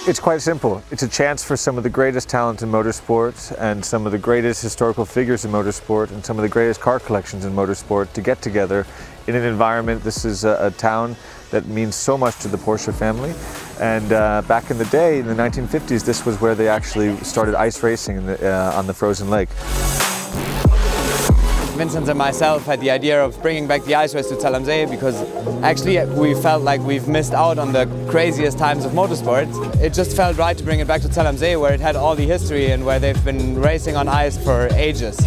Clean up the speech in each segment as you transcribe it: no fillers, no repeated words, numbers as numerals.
It's quite simple. It's a chance for some of the greatest talent in motorsport and some of the greatest historical figures in motorsport and some of the greatest car collections in motorsport to get together in an environment. This is a town that means so much to the Porsche family. And back in the day, in the 1950s, this was where they actually started ice racing on the frozen lake. Vincent and myself had the idea of bringing back the ice race to Zell because actually we felt like we've missed out on the craziest times of motorsport. It just felt right to bring it back to Zell where it had all the history and where they've been racing on ice for ages.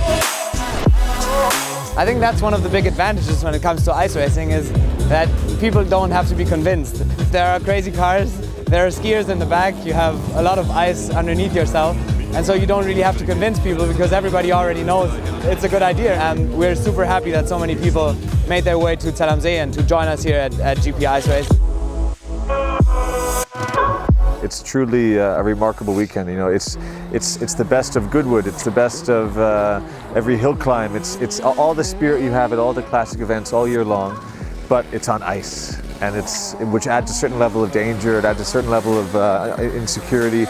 I think that's one of the big advantages when it comes to ice racing is that people don't have to be convinced. There are crazy cars, there are skiers in the back, you have a lot of ice underneath yourself. And so you don't really have to convince people because everybody already knows it's a good idea. And we're super happy that so many people made their way to Zell and to join us here at GP Ice Race. It's truly a remarkable weekend. You know, it's the best of Goodwood. It's the best of every hill climb. It's all the spirit you have at all the classic events all year long, but it's on ice, and which adds a certain level of danger. It adds a certain level of insecurity.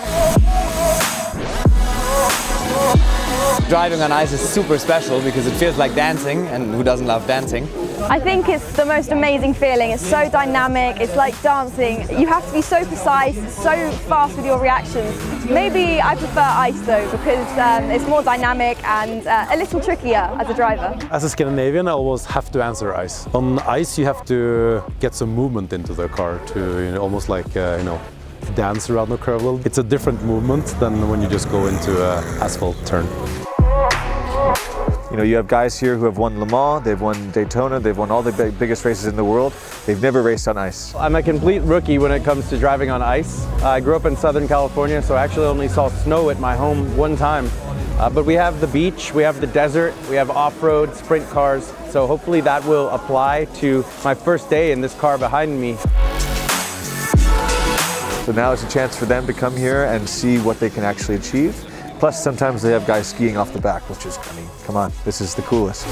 Driving on ice is super special because it feels like dancing, and who doesn't love dancing? I think it's the most amazing feeling. It's so dynamic, it's like dancing. You have to be so precise, so fast with your reactions. Maybe I prefer ice though because it's more dynamic and a little trickier as a driver. As a Scandinavian, I always have to answer ice. On ice you have to get some movement into the car to almost like dance around the curve a little. It's a different movement than when you just go into an asphalt turn. You know, you have guys here who have won Le Mans, they've won Daytona, they've won all the biggest races in the world. They've never raced on ice. I'm a complete rookie when it comes to driving on ice. I grew up in Southern California, so I actually only saw snow at my home one time. But we have the beach, we have the desert, we have off-road sprint cars. So hopefully that will apply to my first day in this car behind me. So now it's a chance for them to come here and see what they can actually achieve. Plus, sometimes they have guys skiing off the back, which is, I mean, come on, this is the coolest.